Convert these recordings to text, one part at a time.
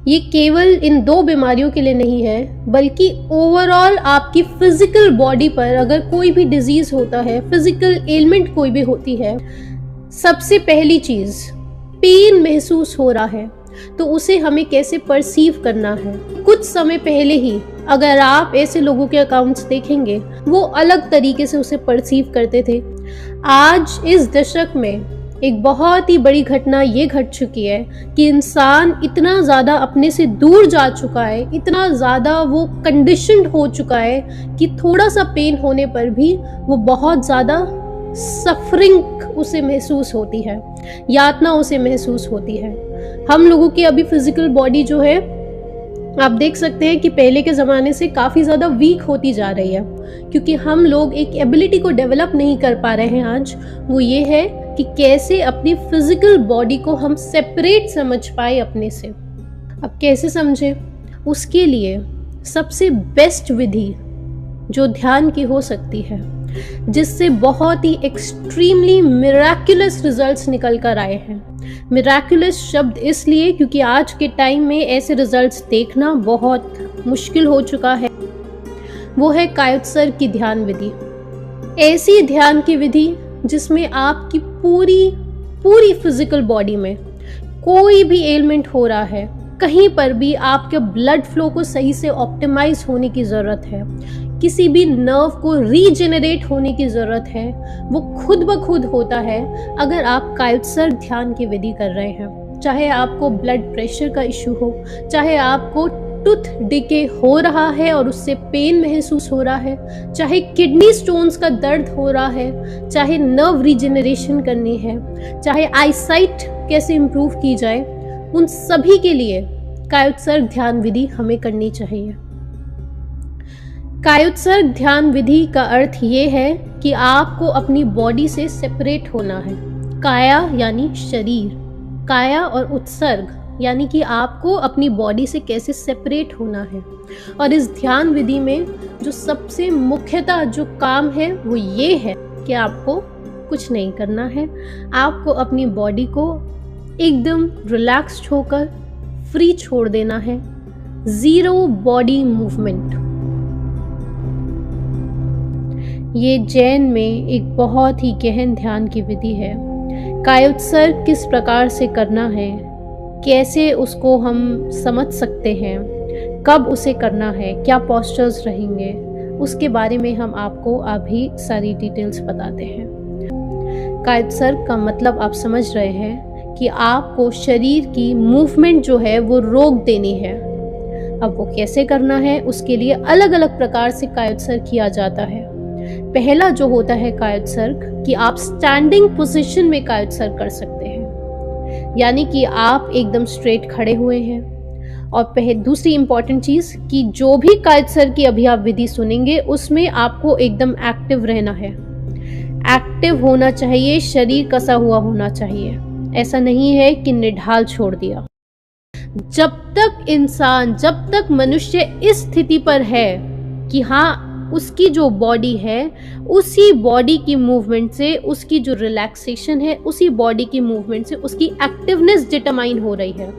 ये केवल इन 2 बीमारियों के लिए नहीं है, बल्कि ओवरऑल आपकी फिजिकल बॉडी पर अगर कोई भी डिजीज होता है, फिजिकल एलिमेंट कोई भी होती है, सबसे पहली चीज पेन महसूस हो रहा है तो उसे हमें कैसे परसीव करना है। कुछ समय पहले ही अगर आप ऐसे लोगों के अकाउंट्स देखेंगे, वो अलग तरीके से उसे परसीव करते थे। आज इस दशक में एक बहुत ही बड़ी घटना ये घट चुकी है कि इंसान इतना ज़्यादा अपने से दूर जा चुका है, इतना ज़्यादा वो कंडीशन्ड हो चुका है कि थोड़ा सा पेन होने पर भी वो बहुत ज़्यादा सफरिंग उसे महसूस होती है, यातना उसे महसूस होती है। हम लोगों की अभी फिजिकल बॉडी जो है, आप देख सकते हैं कि पहले के ज़माने से काफ़ी ज़्यादा वीक होती जा रही है, क्योंकि हम लोग एक एबिलिटी को डेवलप नहीं कर पा रहे हैं आज। वो ये है कि कैसे अपनी फिजिकल बॉडी को हम सेपरेट समझ पाए अपने से। अब कैसे समझे? उसके लिए सबसे बेस्ट विधि जो ध्यान की हो सकती है, जिससे बहुत ही एक्सट्रीमली मिराक्युलस रिजल्ट्स निकल कर आए हैं। मिराक्युलस शब्द इसलिए क्योंकि आज के टाइम में ऐसे रिजल्ट्स देखना बहुत मुश्किल हो चुका है। वो है कायोत्सर्ग की ध्यान विधि। ऐसी ध्यान की विधि जिसमें आपकी पूरी फिजिकल बॉडी में कोई भी एलिमेंट हो रहा है, कहीं पर भी आपके ब्लड फ्लो को सही से ऑप्टिमाइज होने की ज़रूरत है, किसी भी नर्व को रीजेनरेट होने की ज़रूरत है, वो खुद ब खुद होता है अगर आप कायोत्सर्ग ध्यान की विधि कर रहे हैं। चाहे आपको ब्लड प्रेशर का इशू हो, चाहे आपको टूथ डिके हो रहा है और उससे पेन महसूस हो रहा है, चाहे किडनी स्टोन्स का दर्द हो रहा है, चाहे नर्व रीजेनरेशन करनी है, चाहे आईसाइट कैसे इम्प्रूव की जाए, उन सभी के लिए कायोत्सर्ग ध्यान विधि हमें करनी चाहिए। कायोत्सर्ग ध्यान विधि का अर्थ ये है कि आपको अपनी बॉडी से सेपरेट होना है। काया यानी शरीर, काया और उत्सर्ग यानी कि आपको अपनी बॉडी से कैसे सेपरेट होना है। और इस ध्यान विधि में जो सबसे मुख्यतः जो काम है वो ये है कि आपको कुछ नहीं करना है, आपको अपनी बॉडी को एकदम रिलैक्स्ड होकर फ्री छोड़ देना है। Zero body movement. ये जैन में एक बहुत ही गहन ध्यान की विधि है। कायोत्सर्ग किस प्रकार से करना है, कैसे उसको हम समझ सकते हैं, कब उसे करना है, क्या पोस्चर्स रहेंगे, उसके बारे में हम आपको अभी सारी डिटेल्स बताते हैं। कायोत्सर्ग का मतलब आप समझ रहे हैं कि आपको शरीर की मूवमेंट जो है वो रोक देनी है। अब वो कैसे करना है, उसके लिए अलग अलग प्रकार से कायोत्सर्ग किया जाता है। पहला जो होता है कायोत्सर्ग कि आप स्टैंडिंग पोजीशन में कायोत्सर्ग कर सकते हैं, यानी कि आप एकदम स्ट्रेट खड़े हुए हैं। और दूसरी इंपॉर्टेंट चीज कि जो भी कायोत्सर्ग की अभी आप विधि सुनेंगे उसमें आपको एकदम एक्टिव रहना है, एक्टिव होना चाहिए, शरीर कसा हुआ होना चाहिए। ऐसा नहीं है कि निढाल छोड़ दिया। जब तक मनुष्य इस स्थिति पर है कि हाँ उसकी जो बॉडी है उसी बॉडी की मूवमेंट से, उसकी जो रिलैक्सेशन है उसी बॉडी की मूवमेंट से उसकी एक्टिवनेस डिटरमाइन हो रही है,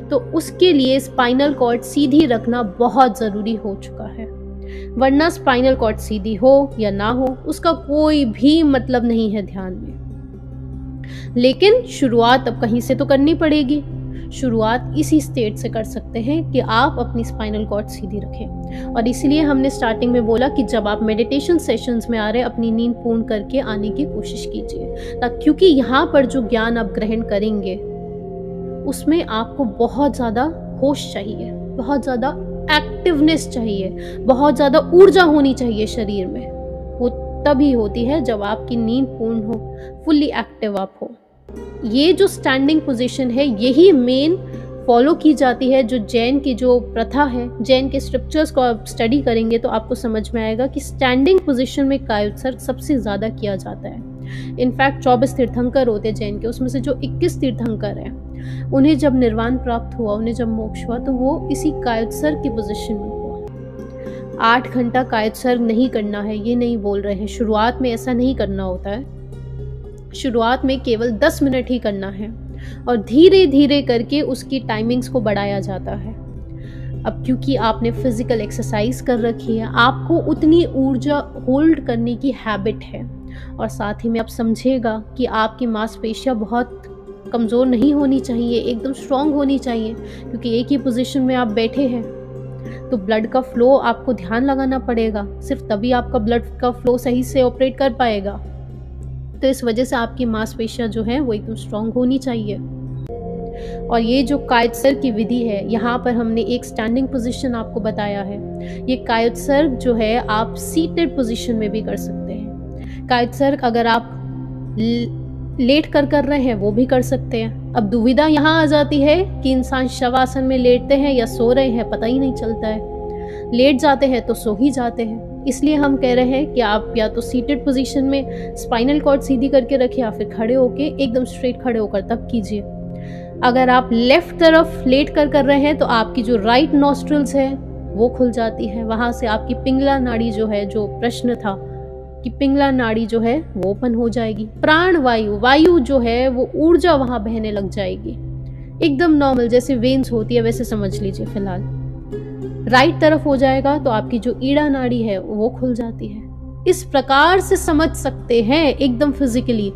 तो उसके लिए स्पाइनल कॉर्ड सीधी रखना बहुत ज़रूरी हो चुका है। वरना स्पाइनल कॉर्ड सीधी हो या ना हो उसका कोई भी मतलब नहीं है ध्यान में। लेकिन शुरुआत अब कहीं से तो करनी पड़ेगी। शुरुआत इसी स्टेट से कर सकते हैं कि आप अपनी स्पाइनल कॉर्ड सीधी रखें। और इसीलिए हमने स्टार्टिंग में बोला कि जब आप मेडिटेशन सेशंस में आ रहे हैं अपनी नींद पूर्ण करके आने की कोशिश कीजिए, क्योंकि यहाँ पर जो ज्ञान आप ग्रहण करेंगे उसमें आपको बहुत ज़्यादा होश चाहिए, बहुत ज़्यादा एक्टिवनेस चाहिए, बहुत ज़्यादा ऊर्जा होनी चाहिए शरीर में। वो तभी होती है जब आपकी नींद पूर्ण हो, फुल्ली एक्टिव आप हो। ये जो स्टैंडिंग पोजीशन है यही मेन फॉलो की जाती है। जो जैन की जो प्रथा है, जैन के स्क्रिप्चर्स को आप स्टडी करेंगे तो आपको समझ में आएगा कि स्टैंडिंग पोजीशन में कायोत्सर्ग सबसे ज़्यादा किया जाता है। इनफैक्ट 24 तीर्थंकर होते हैं जैन के, उसमें से जो 21 तीर्थंकर हैं उन्हें जब निर्वाण प्राप्त हुआ, उन्हें जब मोक्ष हुआ, तो वो इसी कायोत्सर्ग की पोजीशन में हुआ। 8 घंटा कायोत्सर्ग नहीं करना है ये नहीं बोल रहे हैं, शुरुआत में ऐसा नहीं करना होता है। शुरुआत में केवल 10 मिनट ही करना है और धीरे धीरे करके उसकी टाइमिंग्स को बढ़ाया जाता है। अब क्योंकि आपने फिजिकल एक्सरसाइज कर रखी है, आपको उतनी ऊर्जा होल्ड करने की हैबिट है, और साथ ही में आप समझिएगा कि आपकी मांसपेशियां बहुत कमज़ोर नहीं होनी चाहिए, एकदम स्ट्रांग होनी चाहिए, क्योंकि एक ही पोजीशन में आप बैठे हैं। तो ब्लड का फ्लो आपको ध्यान लगाना पड़ेगा, सिर्फ तभी आपका ब्लड का फ्लो सही से ऑपरेट कर पाएगा। तो इस वजह से आपकी मांसपेशियां जो है वो एकदम स्ट्रांग होनी चाहिए। और ये जो कायत्सर्ग की विधि है, यहाँ पर हमने एक स्टैंडिंग पोजीशन आपको बताया है। ये कायत्सर्ग जो है आप सीटेड पोजीशन में भी कर सकते हैं। कायत्सर्ग अगर आप लेट कर रहे हैं वो भी कर सकते हैं। अब दुविधा यहाँ आ जाती है कि इंसान शवासन में लेटते हैं या सो रहे हैं, पता ही नहीं चलता है। लेट जाते हैं तो सो ही जाते हैं। इसलिए हम कह रहे हैं कि आप या तो सीटेड पोजीशन में स्पाइनल कॉर्ड सीधी करके रखिए, या फिर खड़े होके एकदम स्ट्रेट खड़े होकर तब कीजिए। अगर आप लेफ्ट तरफ लेट कर रहे हैं तो आपकी जो राइट नॉस्ट्रल्स है वो खुल जाती है। वहां से आपकी पिंगला नाड़ी जो है, जो प्रश्न था कि पिंगला नाड़ी जो है वो ओपन हो जाएगी। प्राण वायु जो है वो ऊर्जा वहां बहने लग जाएगी, एकदम नॉर्मल जैसे वेन्स होती है वैसे समझ लीजिए। फिलहाल राइट तरफ हो जाएगा तो आपकी जो ईड़ा नाड़ी है वो खुल जाती है। इस प्रकार से समझ सकते हैं एकदम फिजिकली।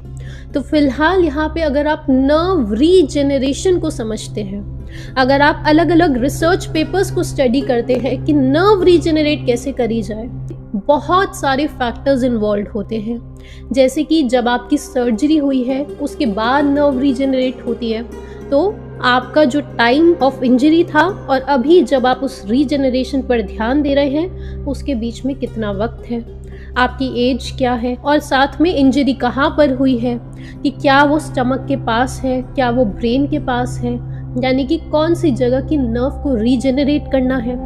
तो फिलहाल यहाँ पे अगर आप नर्व रीजेनरेशन को समझते हैं, अगर आप अलग अलग रिसर्च पेपर्स को स्टडी करते हैं कि नर्व रीजेनरेट कैसे करी जाए, बहुत सारे फैक्टर्स इन्वॉल्व होते हैं। जैसे कि जब आपकी सर्जरी हुई है उसके बाद नर्व रीजेनरेट होती है, तो आपका जो टाइम ऑफ इंजरी था और अभी जब आप उस रीजेनरेशन पर ध्यान दे रहे हैं उसके बीच में कितना वक्त है, आपकी एज क्या है, और साथ में इंजरी कहाँ पर हुई है, कि क्या वो स्टमक के पास है, क्या वो ब्रेन के पास है, यानी कि कौन सी जगह की नर्व को रीजेनरेट करना है।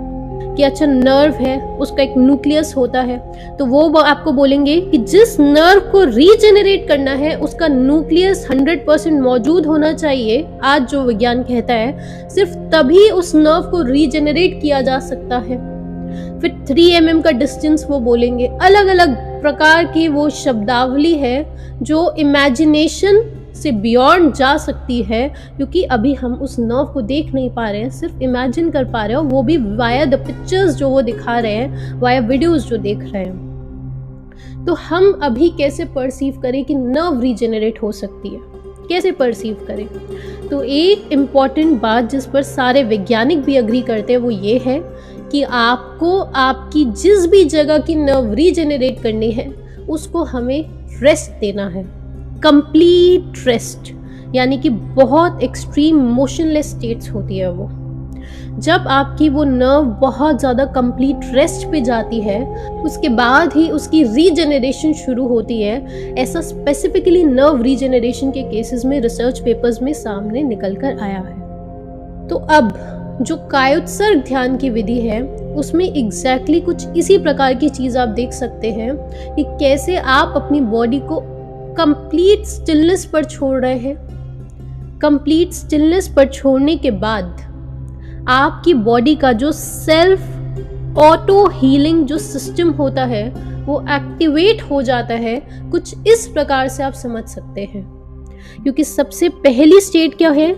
कि अच्छा नर्व है उसका एक न्यूक्लियस होता है, तो वो आपको बोलेंगे कि जिस नर्व को रीजेनरेट करना है उसका न्यूक्लियस 100% मौजूद होना चाहिए। आज जो विज्ञान कहता है सिर्फ तभी उस नर्व को रीजेनरेट किया जा सकता है। फिर 3 mm का डिस्टेंस वो बोलेंगे। अलग अलग प्रकार की वो शब्दावली है जो इमेजिनेशन से बियॉन्ड जा सकती है, क्योंकि अभी हम उस नर्व को देख नहीं पा रहे हैं, सिर्फ इमेजिन कर पा रहे हैं, वो भी वाया द पिक्चर्स जो वो दिखा रहे हैं, वाया वीडियोस जो देख रहे हैं। तो हम अभी कैसे परसीव करें कि नर्व रीजेनरेट हो सकती है, कैसे परसीव करें? तो एक इम्पॉर्टेंट बात जिस पर सारे वैज्ञानिक भी अग्री करते हैं वो ये है कि आपको आपकी जिस भी जगह की नर्व रीजेनरेट करनी है उसको हमें रेस्ट देना है, कंप्लीट रेस्ट, यानी कि बहुत एक्सट्रीम मोशनलेस स्टेट्स होती है वो। जब आपकी वो नर्व बहुत ज़्यादा कंप्लीट रेस्ट पे जाती है उसके बाद ही उसकी रीजेनरेशन शुरू होती है। ऐसा स्पेसिफिकली नर्व रीजेनरेशन के केसेस में रिसर्च पेपर्स में सामने निकल कर आया है। तो अब जो कायोत्सर्ग ध्यान की विधि है उसमें एग्जैक्टली कुछ इसी प्रकार की चीज़ आप देख सकते हैं कि कैसे आप अपनी बॉडी को कंप्लीट स्टिलनेस पर छोड़ रहे हैं। कंप्लीट स्टिलनेस पर छोड़ने के बाद आपकी बॉडी का जो सेल्फ ऑटो हीलिंग जो सिस्टम होता है वो एक्टिवेट हो जाता है। कुछ इस प्रकार से आप समझ सकते हैं, क्योंकि सबसे पहली स्टेट क्या है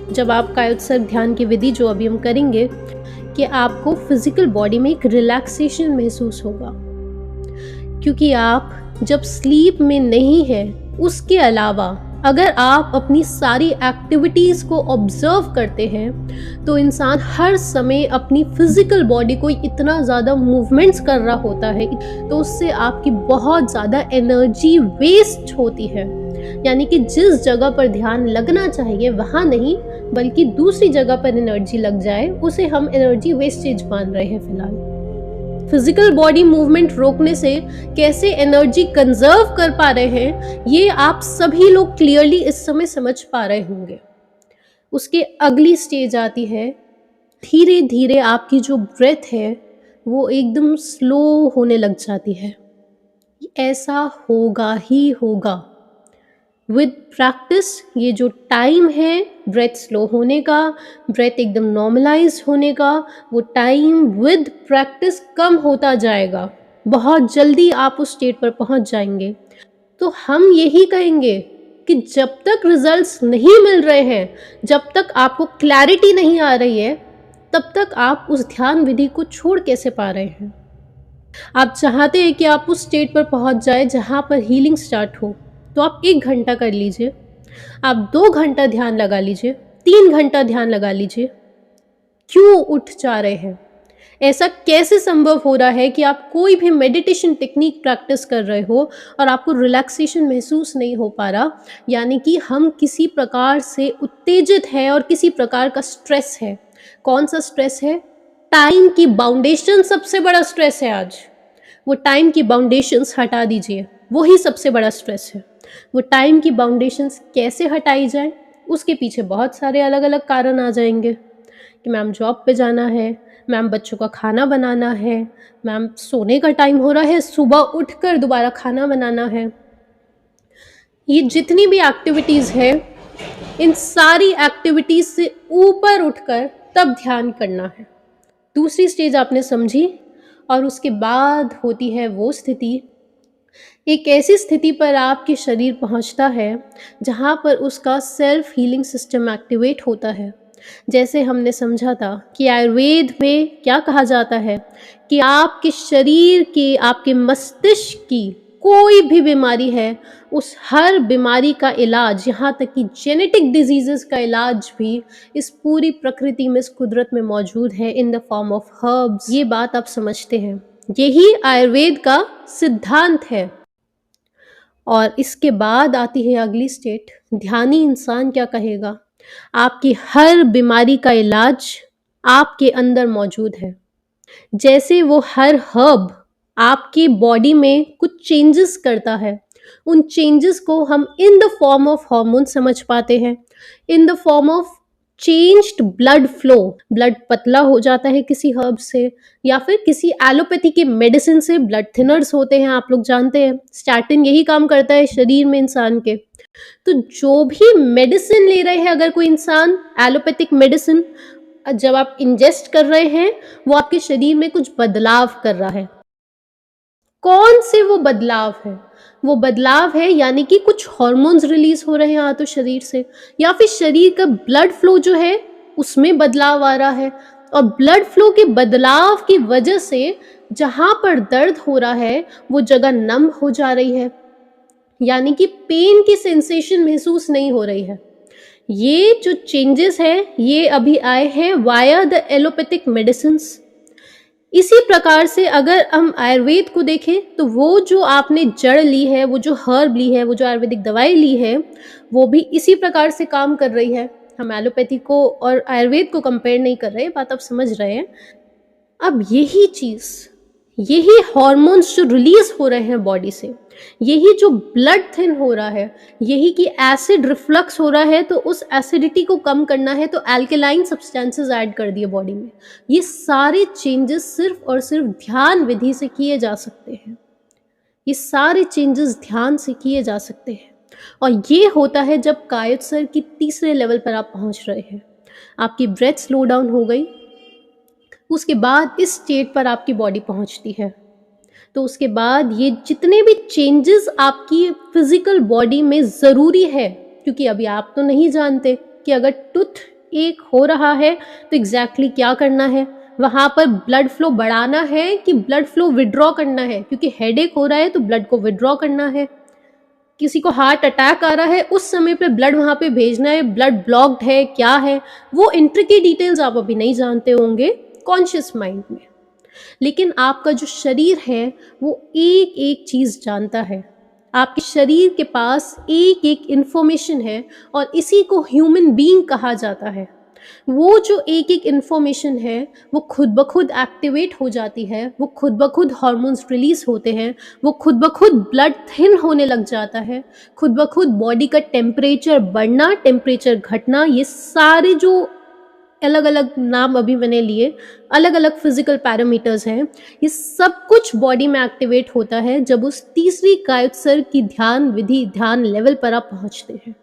जब आप कायोत्सर्ग ध्यान की विधि जो अभी हम करेंगे, कि आपको फिजिकल बॉडी में एक रिलैक्सेशन महसूस होगा, क्योंकि आप जब स्लीप में नहीं है उसके अलावा अगर आप अपनी सारी एक्टिविटीज़ को ऑब्जर्व करते हैं तो इंसान हर समय अपनी फिजिकल बॉडी को इतना ज़्यादा मूवमेंट्स कर रहा होता है, तो उससे आपकी बहुत ज़्यादा एनर्जी वेस्ट होती है। यानी कि जिस जगह पर ध्यान लगना चाहिए वहाँ नहीं बल्कि दूसरी जगह पर एनर्जी लग जाए, उसे हम एनर्जी वेस्टेज मान रहे हैं फिलहाल। फिजिकल बॉडी मूवमेंट रोकने से कैसे एनर्जी कंजर्व कर पा रहे हैं ये आप सभी लोग क्लियरली इस समय समझ पा रहे होंगे। उसके अगली स्टेज आती है, धीरे धीरे आपकी जो ब्रेथ है वो एकदम स्लो होने लग जाती है। ऐसा होगा ही होगा विद प्रैक्टिस। ये जो टाइम है ब्रेथ स्लो होने का, ब्रेथ एकदम नॉर्मलाइज होने का, वो टाइम विद प्रैक्टिस कम होता जाएगा। बहुत जल्दी आप उस स्टेट पर पहुंच जाएंगे। तो हम यही कहेंगे कि जब तक रिजल्ट्स नहीं मिल रहे हैं, जब तक आपको क्लैरिटी नहीं आ रही है, तब तक आप उस ध्यान विधि को छोड़ कैसे पा रहे हैं? आप चाहते हैं कि आप उस स्टेट पर पहुंच जाए जहां पर हीलिंग स्टार्ट हो, तो आप 1 घंटा कर लीजिए, आप 2 घंटा ध्यान लगा लीजिए, 3 घंटा ध्यान लगा लीजिए। क्यों उठ जा रहे हैं? ऐसा कैसे संभव हो रहा है कि आप कोई भी मेडिटेशन टेक्निक प्रैक्टिस कर रहे हो और आपको रिलैक्सेशन महसूस नहीं हो पा रहा? यानी कि हम किसी प्रकार से उत्तेजित हैं और किसी प्रकार का स्ट्रेस है। कौन सा स्ट्रेस है? टाइम की बाउंडेशन सबसे बड़ा स्ट्रेस है आज। वो टाइम की बाउंडेशंस हटा दीजिए, वो ही सबसे बड़ा स्ट्रेस है। वो टाइम की बाउंडेशंस कैसे हटाई जाए? उसके पीछे बहुत सारे अलग अलग कारण आ जाएंगे कि मैम जॉब पे जाना है, मैम बच्चों का खाना बनाना है, मैम सोने का टाइम हो रहा है, सुबह उठकर दोबारा खाना बनाना है। ये जितनी भी एक्टिविटीज़ है, इन सारी एक्टिविटीज़ से ऊपर उठकर तब ध्यान करना है। दूसरी स्टेज आपने समझी, और उसके बाद होती है वो स्थिति, एक ऐसी स्थिति पर आपके शरीर पहुंचता है जहां पर उसका सेल्फ हीलिंग सिस्टम एक्टिवेट होता है। जैसे हमने समझा था कि आयुर्वेद में क्या कहा जाता है कि आपके शरीर की, आपके मस्तिष्क की कोई भी बीमारी है, उस हर बीमारी का इलाज, यहाँ तक कि जेनेटिक डिजीजेस का इलाज भी इस पूरी प्रकृति में, इस कुदरत में मौजूद है in the form of herbs. ये बात आप समझते हैं, यही आयुर्वेद का सिद्धांत है। और इसके बाद आती है अगली स्टेट, ध्यानी इंसान क्या कहेगा? आपकी हर बीमारी का इलाज आपके अंदर मौजूद है। जैसे वो हर हर्ब आपकी बॉडी में कुछ चेंजेस करता है, उन चेंजेस को हम in the form of hormone समझ पाते हैं, in the form of changed blood flow. Blood पतला हो जाता है किसी हर्ब से, या फिर किसी एलोपैथी के मेडिसिन से। ब्लड थिनर्स होते हैं, आप लोग जानते हैं, स्टैटिन यही काम करता है शरीर में इंसान के। तो जो भी मेडिसिन ले रहे हैं अगर कोई इंसान, एलोपैथिक मेडिसिन जब आप इंजेस्ट कर रहे हैं, वो आपके शरीर में कुछ बदलाव कर रहा है। कौन से वो बदलाव है? वो बदलाव है यानी कि कुछ हार्मोन्स रिलीज हो रहे हैं या तो शरीर से, या फिर शरीर का ब्लड फ्लो जो है उसमें बदलाव आ रहा है। और ब्लड फ्लो के बदलाव की वजह से जहां पर दर्द हो रहा है वो जगह नम हो जा रही है, यानी कि पेन की सेंसेशन महसूस नहीं हो रही है। ये जो चेंजेस है ये अभी आए हैं वाया द एलोपैथिक मेडिसिन्स। इसी प्रकार से अगर हम आयुर्वेद को देखें तो वो जो आपने जड़ ली है, वो जो हर्ब ली है, वो जो आयुर्वेदिक दवाई ली है, वो भी इसी प्रकार से काम कर रही है। हम एलोपैथी को और आयुर्वेद को कंपेयर नहीं कर रहे, बात आप समझ रहे हैं। अब यही चीज़, यही हॉर्मोन्स जो रिलीज हो रहे हैं बॉडी से, यही जो ब्लड थिन हो रहा है, यही कि एसिड रिफ्लक्स हो रहा है, तो उस एसिडिटी को कम करना है तो अल्कलाइन सब्सटेंसेस ऐड कर दिए बॉडी में। ये सारे चेंजेस सिर्फ और सिर्फ ध्यान विधि से किए जा सकते हैं। ये सारे चेंजेस ध्यान से किए जा सकते हैं, और ये होता है जब कायोत्सर्ग की तीसरे लेवल पर आप पहुंच रहे हैं। आपकी ब्रेथ स्लो डाउन हो गई, उसके बाद इस स्टेट पर आपकी बॉडी पहुंचती है। तो उसके बाद ये जितने भी चेंजेस आपकी फिजिकल बॉडी में ज़रूरी है, क्योंकि अभी आप तो नहीं जानते कि अगर टूथ एक हो रहा है तो एग्जैक्टली क्या करना है, वहाँ पर ब्लड फ्लो बढ़ाना है कि ब्लड फ्लो विड्रॉ करना है, क्योंकि हेडेक हो रहा है तो ब्लड को विड्रॉ करना है। किसी को हार्ट अटैक आ रहा है, उस समय पे ब्लड वहाँ पे भेजना है, ब्लड ब्लॉक्ड है, क्या है, वो इंट्रिकेट डिटेल्स आप अभी नहीं जानते होंगे कॉन्शियस माइंड में। लेकिन आपका जो शरीर है वो एक एक चीज़ जानता है। आपके शरीर के पास एक एक इन्फॉर्मेशन है, और इसी को ह्यूमन बीइंग कहा जाता है। वो जो एक एक इन्फॉर्मेशन है वो खुद ब खुद एक्टिवेट हो जाती है, वो खुद ब खुद हार्मोन्स रिलीज होते हैं, वो खुद ब खुद ब्लड थिन होने लग जाता है, खुद ब खुद बॉडी का टेम्परेचर बढ़ना, टेम्परेचर घटना, ये सारे जो अलग अलग नाम अभी मैंने लिए, अलग अलग फिजिकल पैरामीटर्स हैं, ये सब कुछ बॉडी में एक्टिवेट होता है जब उस तीसरी कायोत्सर्ग की ध्यान विधि, ध्यान लेवल पर आप पहुंचते हैं।